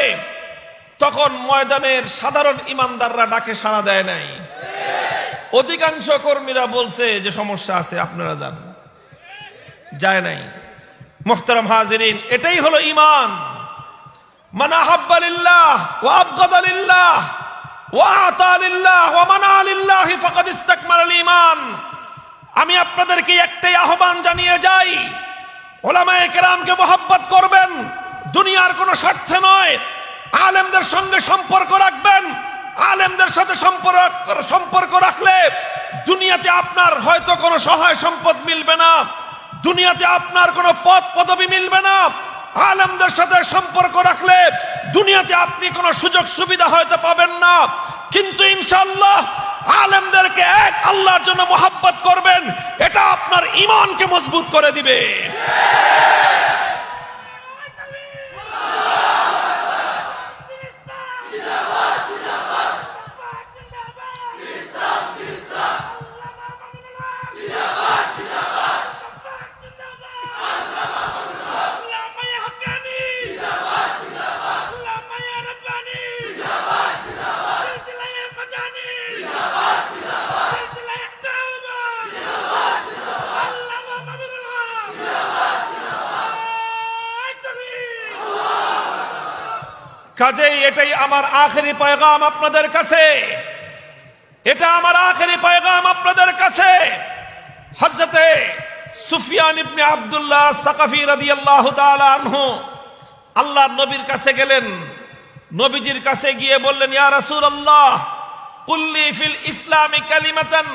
তখন ময়দানের সাধারণ ইমানদাররা ডাকে সাড়া দেয় নাই। অধিকাংশ কর্মীরা বলছে যে সমস্যা আছে, আপনারা যান, যায় নাই। মুহতারাম হাজিরিন, এটাই হলো ঈমান। মান আহাব্বা লিল্লাহ ওয়া আবগাদা লিল্লাহ ওয়া আতা লিল্লাহ ওয়া মানা লিল্লাহ ফাকাদ ইসতাকমালাল ঈমান। আমি আপনাদেরকে একটাই আহ্বান জানিয়ে যাই, উলামায়ে কেরামকে মহব্বত করবেন, দুনিয়ার কোনো স্বার্থে নয়। আলেমদের সঙ্গে সম্পর্ক রাখবেন, আলেমদের সাথে সম্পর্ক রাখলে দুনিয়াতে আপনার হয়তো কোনো সহায় সম্পদ মিলবে না, দুনিয়াতে আপনার কোনো পদ পদবি মিলবে না। আলেমদের সাথে সম্পর্ক রাখলে দুনিয়াতে আপনি কোনো সুযোগ সুবিধা হয়তো পাবেন না, কিন্তু ইনশাআল্লাহ আলেমদেরকে এক আল্লাহর জন্য মহব্বত করবেন, এটা আপনার ঈমানকে মজবুত করে দিবে। কাজেই এটাই আমার আখেরি পয়গাম আপনাদের কাছে, এটা আমার আখেরি পয়গাম আপনাদের কাছে। হযরতে সুফিয়ান ইবনে আব্দুল্লাহ সাকাফি রাদিয়াল্লাহু তাআলা আনহু আল্লাহর নবীর কাছে গেলেন, নবীজির কাছে গিয়ে বললেন, ইয়া রাসূলুল্লাহ কুল্লি ফিল ইসলামি কালিমাতান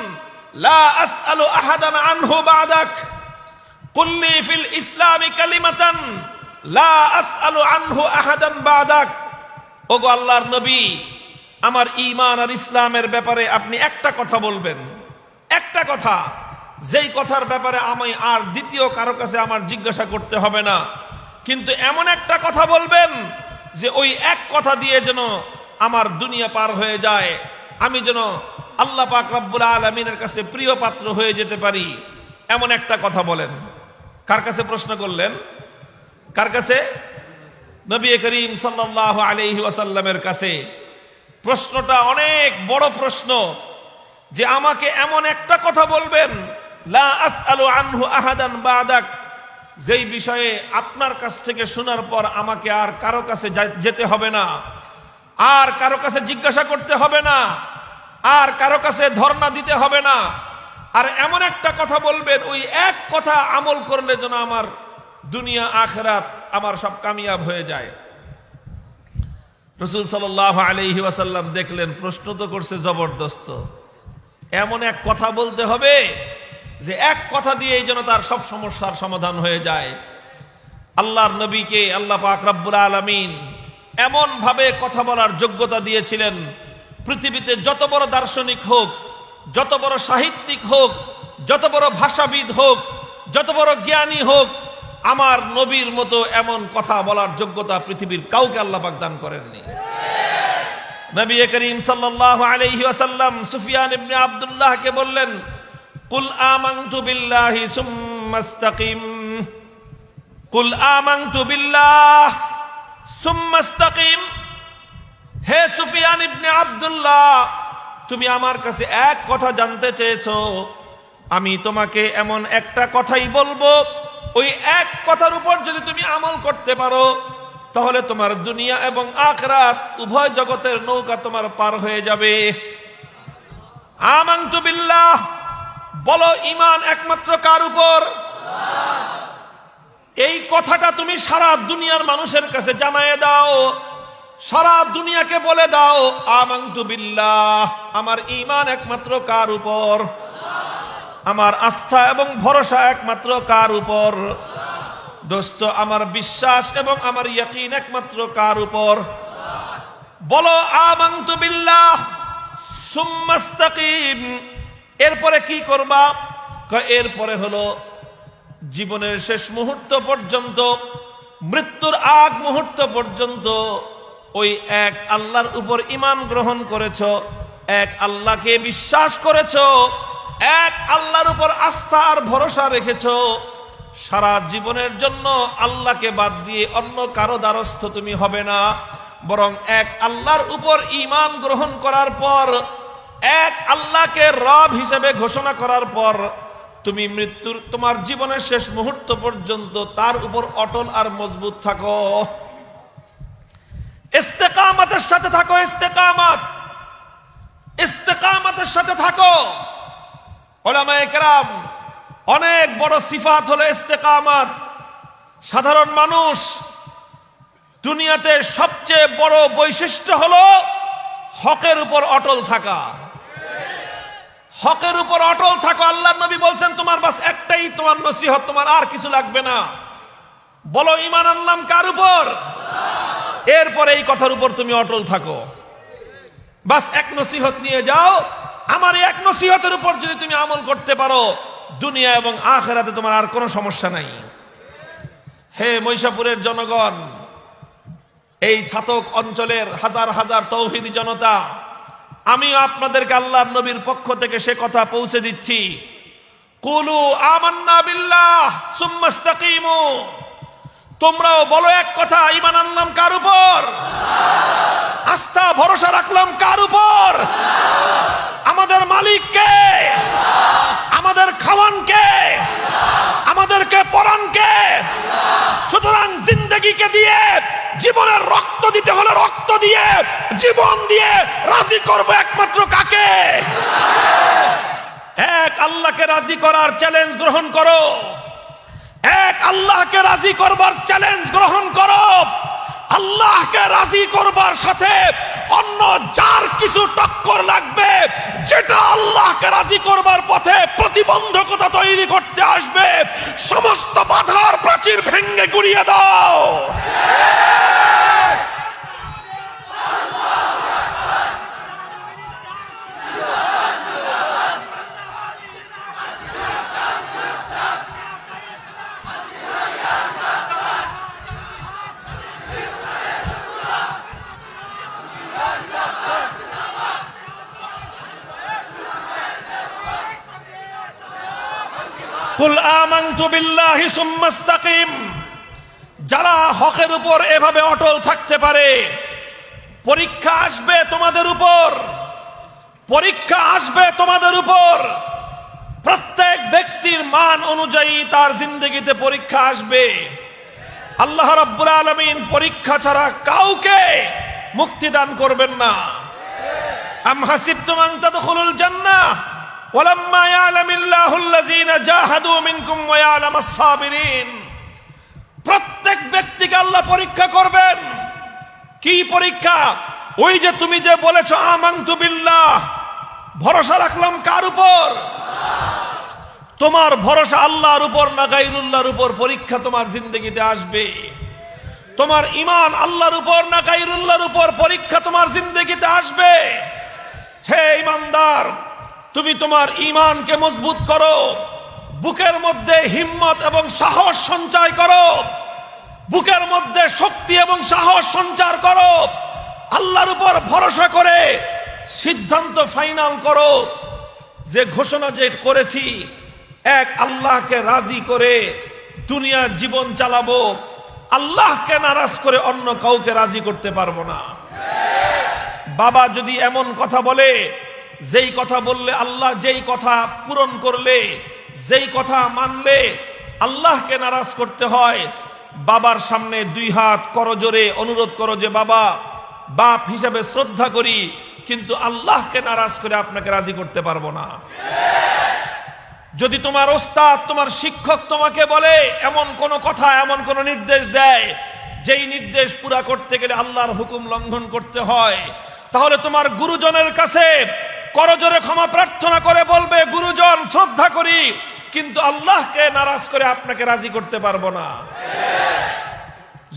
লা আসআলু আহাদান আনহু বা'দাক, কুল্লি ফিল ইসলামি কালিমাতান লা আসআলু আনহু আহাদান বা'দাক। ওগো আল্লাহর নবী, আমার ঈমান আর ইসলামের ব্যাপারে আপনি একটা কথা বলবেন, একটা কথা, যেই কথার ব্যাপারে আমি আর দ্বিতীয় কারো কাছে আমার জিজ্ঞাসা করতে হবে না, কিন্তু এমন একটা কথা বলবেন যে ওই এক কথা দিয়ে যেন আমার দুনিয়া পার হয়ে যায়, আমি যেন আল্লাহ পাক রব্বুল আলামিনের কাছে প্রিয় পাত্র হয়ে যেতে পারি, এমন একটা কথা বলেন। কার কাছে প্রশ্ন করলেন? কার কাছে? নবী করিম সাল্লাল্লাহু আলাইহি ওয়াসাল্লামের কাছে। প্রশ্নটা অনেক বড় প্রশ্ন, যে আমাকে এমন একটা কথা বলবেন, লা আসআলু আনহু আহাদান বা'দাক, যেই বিষয়ে আপনার কাছ থেকে শোনার পর আমাকে আর কারো কাছে যেতে হবে না, আর কারো কাছে জিজ্ঞাসা করতে হবে না, আর কারো কাছে ধর্ণা দিতে হবে না, আর এমন একটা কথা বলবেন, ওই এক কথা আমল করলে যেন আমার দুনিয়া আখিরাত আমার সব কামিয়াব হয়ে যায়। রাসূল সাল্লাল্লাহু আলাইহি ওয়াসাল্লাম দেখলেন প্রশ্ন তো করছে জবরদস্ত, এমন এক কথা বলতে হবে যে এক কথা দিয়েই যেন তার সব সমস্যার সমাধান হয়ে যায়। আল্লাহর নবীকে আল্লাহ পাক রব্বুল আলামিন এমন ভাবে কথা বলার যোগ্যতা দিয়েছিলেন, পৃথিবীতে যত বড় দার্শনিক হোক, যত বড় সাহিত্যিক হোক, যত বড় ভাষাবিদ হোক, যত বড় জ্ঞানী হোক, আমার নবীর মতো এমন কথা বলার যোগ্যতা পৃথিবীর কাউকে আল্লাহ পাক দান করেননি। নবী করিম সাল্লাল্লাহু আলাইহি ওয়াসাল্লাম সুফিয়ান ইবনে আব্দুল্লাহকে বললেন, কুল আমানতু বিল্লাহি সুম্মা ইসতাকিম, কুল আমানতু বিল্লাহ সুম্মাস্তাকিম, হে সুফিয়ান ইবনে আব্দুল্লাহ, তুমি আমার কাছে এক কথা জানতে চেয়েছো, আমি তোমাকে এমন একটা কথাই বলবো, ওই এক কথার উপর যদি তুমি আমল করতে পারো তাহলে তোমার দুনিয়া এবং আখিরাত উভয় জগতের নৌকা তোমার পার হয়ে যাবে। আমানতু বিল্লাহ, বলো ঈমান একমাত্র কার উপর? এই কথাটা তুমি সারা দুনিয়ার মানুষের কাছে জানায়ে দাও, সারা দুনিয়াকে বলে দাও আমানতু বিল্লাহ, আমার ঈমান একমাত্র কার উপর? আমার আস্থা এবং ভরসা একমাত্র কার উপর? দোস্ত, আমার বিশ্বাস এবং আমার ইয়াকিন একমাত্র কার উপর? বলো আমানতু বিল্লাহ সুম্মাস্তাকিম। এরপরে কি করবা? এরপরে হলো জীবনের শেষ মুহূর্ত পর্যন্ত, মৃত্যুর আগ মুহূর্ত পর্যন্ত ওই এক আল্লাহর উপর ঈমান গ্রহণ করেছো, এক আল্লাহকে বিশ্বাস করেছো, এক আল্লাহর উপর আস্থা আর ভরসা রেখেছো। সারা জীবনের জন্য আল্লাহকে বাদ দিয়ে অন্য কারো দ্বারস্থ তুমি হবে না, বরং এক আল্লাহর উপর ঈমান গ্রহণ করার পর, এক আল্লাহকে রব হিসেবে ঘোষণা করার পর তুমি মৃত্যুর তোমার জীবনের শেষ মুহূর্ত পর্যন্ত তার উপর অটল আর মজবুত থাকো। ইস্তেকামতের সাথে থাকো, ইস্তেকামতের সাথে থাকো। উলামায়ে কেরাম, অনেক বড় সিফাত হলো ইস্তেকামত। সাধারণ মানুষ, দুনিয়াতে সবচেয়ে বড় বৈশিষ্ট্য হলো হকের উপর অটল থাকা। হকের উপর অটল থাকো। আল্লাহর নবী বলছেন তোমার বাস একটাই তোমার নসিহত, তোমার আর কিছু লাগবে না। বলো ঈমান আনলাম কার উপর? এরপরে এই কথার উপর তুমি অটল থাকো। বাস এক নসিহত নিয়ে যাও, আমার এক নসিহতের উপর যদি তুমি আমল করতে পারো, দুনিয়া এবং আখিরাতে তোমার আর কোনো সমস্যা নাই। হে মহিষাপুরের জনগণ, এই ছাতক অঞ্চলের হাজার হাজার তৌহিদি জনতা, আমি আপনাদেরকে আল্লাহর নবীর পক্ষ থেকে সে কথা পৌঁছে দিচ্ছি। কুলু আমান্না বিল্লাহ সুম্মাস্তাকিমু, তোমরাও বলো এক কথা, ঈমান আনলাম কার উপর? আস্থা ভরসা রাখলাম কার উপর? আমাদের মালিক কে? আমাদের খাওয়ান কে? আমাদেরকে পরান কে? সুতরাং জিন্দেগিকে দিয়ে, জীবনের রক্ত দিতে হলে রক্ত দিয়ে, জীবন দিয়ে রাজি করব একমাত্র কাকে? এক আল্লাহকে রাজি করার চ্যালেঞ্জ গ্রহণ করো। এক আল্লাহকে রাজি করবার চ্যালেঞ্জ গ্রহণ করো। আল্লাহকে রাজি করবার সাথে অন্য যার কিছু টক্কর লাগবে, যেটা আল্লাহকে রাজি করবার পথে প্রতিবন্ধকতা তৈরি করতে আসবে, সমস্ত বাধার প্রাচীর ভেঙে গুড়িয়ে দাও। কুল আমানতু বিল্লাহি সুম্মাস্তাকিম। যারা হকের উপর এভাবে অটল থাকতে পারে, পরীক্ষা আসবে তোমাদের উপর, পরীক্ষা আসবে তোমাদের উপর। প্রত্যেক ব্যক্তির মান অনুযায়ী তার জিন্দেগিতে পরীক্ষা আসবে। আল্লাহ রাব্বুল আলামিন পরীক্ষা ছাড়া কাউকে মুক্তি দান করবেন না। আম হাসিবতুম আন তাদখুলুল জান্নাহ ওয়ালাম্মা ইয়ালামিল্লাহুল্লাযীনা জাহাদু মিনকুম ওয়া ইয়ালামাস সাবিরিন। প্রত্যেক ব্যক্তিকে আল্লাহ পরীক্ষা করবেন। কি পরীক্ষা? ওই যে তুমি যে বলেছো আমানতু বিল্লাহ, ভরসা রাখলাম কার উপর? তোমার ভরসা আল্লাহর উপর না গায়রুল্লাহর উপর? পরীক্ষা তোমার জিন্দেগিতে আসবে। তোমার ঈমান আল্লাহর উপর না গায়রুল্লাহর উপর? পরীক্ষা তোমার জিন্দেগিতে আসবে। হে ঈমানদার, তুমি তোমার ঈমানকে মজবুত করো, বুকের মধ্যে হিম্মত এবং সাহস সঞ্চয় করো, বুকের মধ্যে শক্তি এবং সাহস সঞ্চার করো। আল্লাহর উপর ভরসা করে সিদ্ধান্ত ফাইনাল করো যে ঘোষণা যে করেছি, এক আল্লাহকে রাজি করে দুনিয়ার জীবন চালাবো, আল্লাহকে নারাজ করে অন্য কাউকে রাজি করতে পারবো না। বাবা যদি এমন কথা বলে, যেই কথা বললে আল্লাহ, যেই কথা পূরণ করলে, যেই কথা মানলে আল্লাহকে নারাজ করতে হয়, বাবার সামনে 2 হাত করজোরে অনুরোধ করো যে বাবা, বাপ হিসাবে শ্রদ্ধা করি, কিন্তু আল্লাহকে নারাজ করে আপনাকে রাজি করতে পারবো না। যদি তোমার ওস্তাদ, তোমার শিক্ষক তোমাকে বলে এমন কোন কথা, এমন কোন নির্দেশ দেয়, যেই নির্দেশ পুরা করতে গেলে আল্লাহর হুকুম লঙ্ঘন করতে হয়, তাহলে তোমার গুরুজনের কাছে করজোরে ক্ষমা প্রার্থনা করে বলবে, গুরুজন শ্রদ্ধা করি, কিন্তু আল্লাহকে নারাজ করে আপনাকে রাজি করতে পারবো না।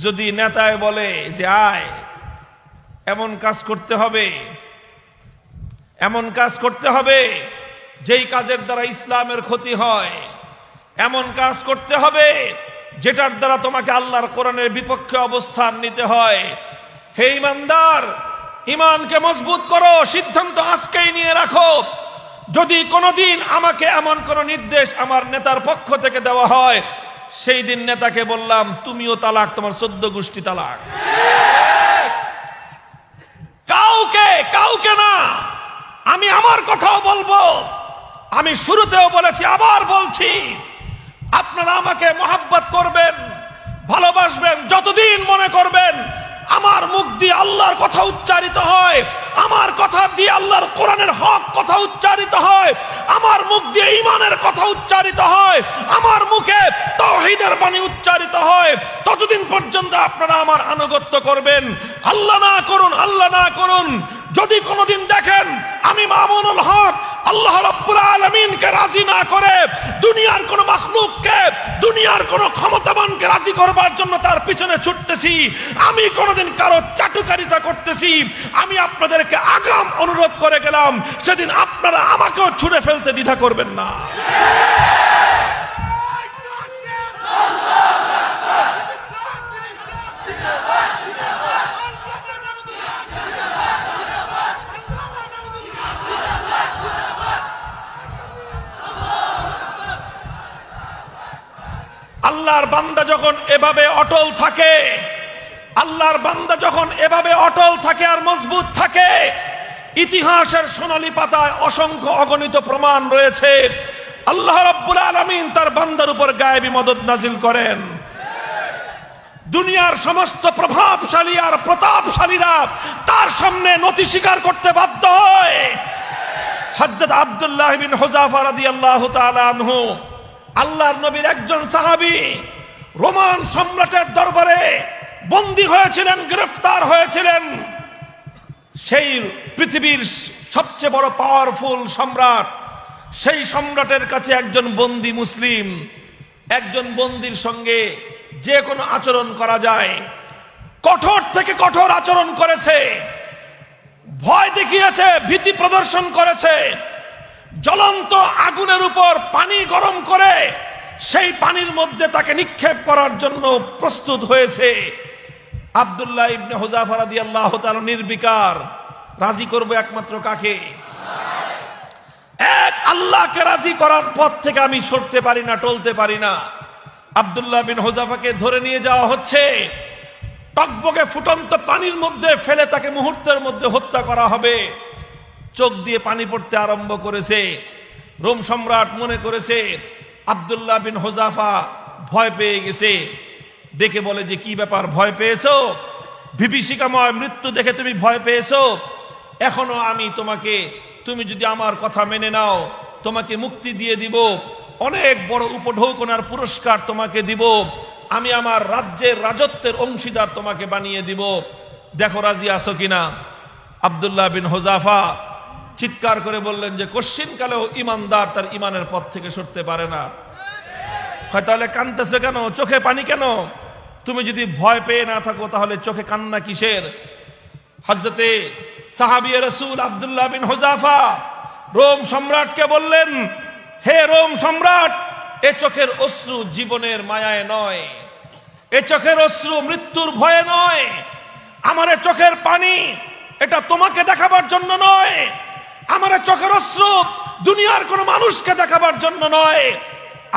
যদি নেতায় বলে যে আয়, এমন কাজ করতে হবে, এমন কাজ করতে হবে যেই কাজের দ্বারা ইসলামের ক্ষতি হয়, এমন কাজ করতে হবে যেটার দ্বারা তোমাকে আল্লাহর কোরআনের বিপক্ষে অবস্থান নিতে হয়, হে ইমানদার, ইমানকে মজবুত করো, সিদ্ধান্ত আজকেই নিয়ে রাখো। যদি কোনোদিন আমাকে এমন কোন নির্দেশ আমার নেতার পক্ষ থেকে দেওয়া হয়, সেই দিন নেতাকে বললাম তুমিও তালাক, তোমার 14 গোষ্ঠী তালাক। কাউকে না। আমি আমার কথাও বলবো, আমি শুরুতেও বলেছি, আবার বলছি, আপনারা আমাকে মহাব্বত করবেন, ভালোবাসবেন যতদিন মনে করবেন আমার মুখ দিয়ে আল্লাহর কথা উচ্চারিত হয়, আমার কথা দিয়ে আল্লাহর কোরআনের হক কথা উচ্চারিত হয়, আমার মুখ দিয়ে ঈমানের কথা উচ্চারিত হয়, আমার মুখে তাওহীদের বাণী উচ্চারিত হয়, ততদিন পর্যন্ত আপনারা আমার আনুগত্য করবেন। আল্লাহ না করুন, আল্লাহ না করুন, যদি কোনোদিন দেখেন আমি মামুনুল হক আল্লাহ রাব্বুল আলামিনকে রাজি না করে দুনিয়ার কোন মাখলুককে, দুনিয়ার কোন ক্ষমতাবানকে রাজি করবার জন্য তার পিছনে ছুটতেছি, আমি কোনোদিন কারো চাটুকারিতা করতেছি, আমি আপনাদেরকে আগাম অনুরোধ করে গেলাম, সেদিন আপনারা আমাকেও ছুঁড়ে ফেলতে দ্বিধা করবেন না। আল্লাহর বান্দা যখন এভাবে অটল থাকে, আল্লাহর বান্দা যখন এভাবে অটল থাকে আর মজবুত থাকে, ইতিহাসের সোনালী পাতায় অসংখ্য অগণিত প্রমাণ রয়েছে আল্লাহ রাব্বুল আলামিন তার বান্দার উপর গায়েবী মদদ নাজিল করেন। দুনিয়ার সমস্ত প্রভাবশালী আর প্রতাপশালীরা তার সামনে নতি স্বীকার করতে বাধ্য হয়। হযরত আব্দুল্লাহ বিন হুযাফা রাদিয়াল্লাহু তাআলা আনহু, আল্লাহর নবীর একজন সাহাবী, রোমান সম্রাটের দরবারে বন্দী হয়েছিলেন, গ্রেফতার হয়েছিলেন। সেই পৃথিবীর সবচেয়ে বড় পাওয়ারফুল সম্রাট, সেই সম্রাটের কাছে একজন বন্দী মুসলিম, একজন বন্দীর সঙ্গে যে কোনো আচরণ করা যায়, কঠোর থেকে কঠোর আচরণ করেছে, ভয় দেখিয়েছে, ভীতি প্রদর্শন করেছে, জ্বলন্ত আগুনের উপর পানি গরম করে সেই পানির মধ্যে তাকে নিক্ষেপ করার জন্য প্রস্তুত হয়েছে। আব্দুল্লাহ ইবনে হুযাফা রাদিয়াল্লাহু তাআলা নির্বিকার, রাজি করব একমাত্র কাকে? এক আল্লাহকে রাজি করার পথ থেকে আমি সরতে পারি না, টলতে পারি না। আব্দুল্লাহ বিন হুযাফাকে ধরে নিয়ে যাওয়া হচ্ছে, টকবকে ফুটন্ত পানির মধ্যে ফেলে তাকে মুহূর্তের মধ্যে হত্যা করা হবে। চোখ দিয়ে পানি পড়তে আরম্ভ করেছে। রোম সম্রাট মনে করেছে আব্দুল্লাহ বিন হুযাফা ভয় পেয়ে গেছে, দেখে বলে যে কি ব্যাপার, ভয় পেয়েছো? বিভীষিকাময় মৃত্যু দেখে তুমি ভয় পেয়েছো? এখনো আমি তোমাকে, তুমি যদি আমার কথা মেনে নাও, তোমাকে মুক্তি দিয়ে দিব, অনেক বড় উপঢৌকনার পুরস্কার তোমাকে দিব, আমি আমার রাজ্যের রাজত্বের অংশীদার তোমাকে বানিয়ে দিব, দেখো রাজি আছো কিনা। আব্দুল্লাহ বিন হুযাফা চিৎকার করে বললেন যে কশ্চিনকালেও ইমানদার তার ইমানের পথ থেকে সরতে পারে না। হয় তাহলে কাঁদতেছো কেন, চোখে পানি কেন? তুমি যদি ভয় পেয়ে না থাকো তাহলে চোখে কান্না কিসের? হযরতে সাহাবী রাসূল আব্দুল্লাহ বিন হুযাফা রোম সম্রাটকে বললেন, হে রোম সম্রাট, এ চোখের অশ্রু জীবনের মায়ায় নয়, এ চোখের অশ্রু মৃত্যুর ভয়ে নয়, আমার এ চোখের পানি এটা তোমাকে দেখাবার জন্য নয়, আমার চোখের অশ্রু দুনিয়ার কোন মানুষকে দেখাবার জন্য নয়,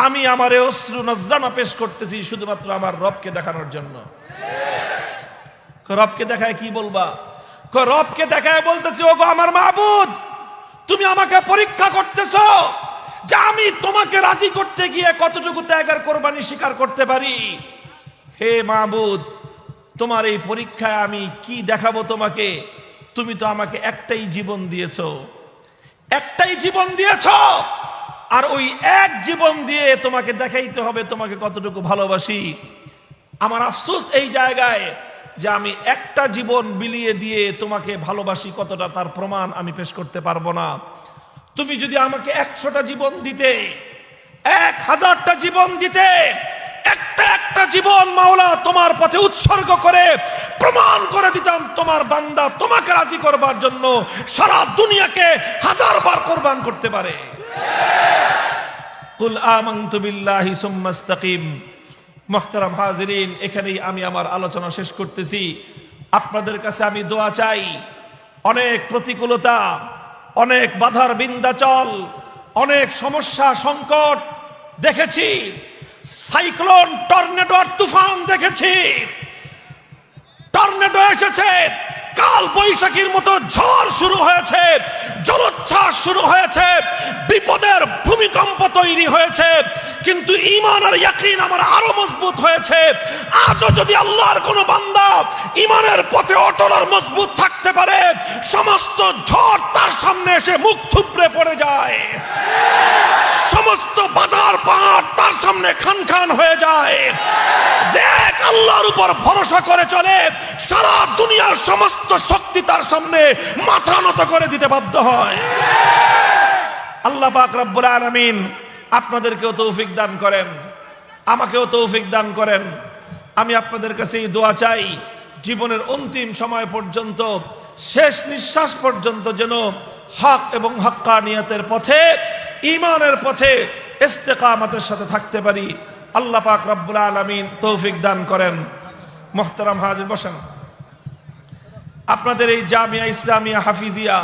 আমি আমার এই অশ্রু নজরানা পেশ করতেছি শুধুমাত্র আমার রবকে দেখানোর জন্য। রবকে দেখায় কি বলবা? রবকে দেখায় বলতেছি, ওগো আমার মাবুদ, তুমি আমাকে পরীক্ষা করতেছো যে আমি তোমাকে রাজি করতে গিয়ে কতটুকু ত্যাগ আর কোরবানি স্বীকার করতে পারি। হে মাবুদ, তোমার এই পরীক্ষায় আমি কি দেখাবো তোমাকে? তুমি তো আমাকে একটাই জীবন দিয়েছো, একটাই জীবন দিয়েছো, আর ওই এক জীবন দিয়ে তোমাকে দেখাইতে হবে তোমাকে কতটুকু ভালোবাসি। আমার আফসোস এই জায়গায় যে আমি একটা জীবন বিলিয়ে দিয়ে তোমাকে ভালোবাসি কতটা তার প্রমাণ আমি পেশ করতে পারবো না। তুমি যদি আমাকে 100টা জীবন দিতে, 1000টা জীবন দিতে, একটা জীবন মাওলা তোমার পথে উৎসর্গ করে প্রমাণ করে দিতাম তোমার বান্দা তোমাকে রাজি করবার জন্য সারা দুনিয়াকে 1000 বার কোরবান করতে পারে। কুল আমানতু বিল্লাহি সুম্মা ইসতাকিম। মুহতারাম হাজিরিন, এখানেই আমি আমার আলোচনা শেষ করতেছি। আপনাদের কাছে আমি দোয়া চাই। অনেক প্রতিকূলতা, অনেক বাধার বিন্ধ্যাচল, অনেক সমস্যা সংকট দেখেছি, সাইক্লোন, টর্নেডো আর তুফান দেখেছি। টর্নেডো এসেছে, কাল বৈশাখীর মতো ঝড় শুরু হয়েছে, জলোচ্ছ্বাস শুরু হয়েছে, বিপদের ভূমিকম্প তৈরি হয়েছে, কিন্তু ঈমান আর ইয়াকিন আমার আরো মজবুত হয়েছে। আজও যদি আল্লাহর কোন বান্দা ঈমানের পথে অটল আর মজবুত থাকতে পারে, সমস্ত ঝড় তার সামনে এসে মুখ থুবড়ে পড়ে যায়, সমস্ত বাধার পাহাড় তার সামনে খান খান হয়ে যায়। যে এক আল্লাহর উপর ভরসা করে চলে, সারা দুনিয়ার সমস্ত শক্তি তার সামনে মাথা নত করে দিতে বাধ্য হয়। আল্লাহ পাক রব্বুল আলামিন আপনাদেরকেও তৌফিক দান করেন, আমাকেও তৌফিক দান করেন। আমি আপনাদের কাছে এই দোয়া চাই, জীবনের অন্তিম সময় পর্যন্ত, শেষ নিঃশ্বাস পর্যন্ত যেন হক এবং হক্কানিয়তের পথে, ঈমানের পথে ইস্তেকামতের সাথে থাকতে পারি। আল্লাহ পাক রব্বুল আলামিন তৌফিক দান করেন। মুহতারাম হাজির, বসেন। আপনাদের এই জামিয়া ইসলামিয়া হাফিজিয়া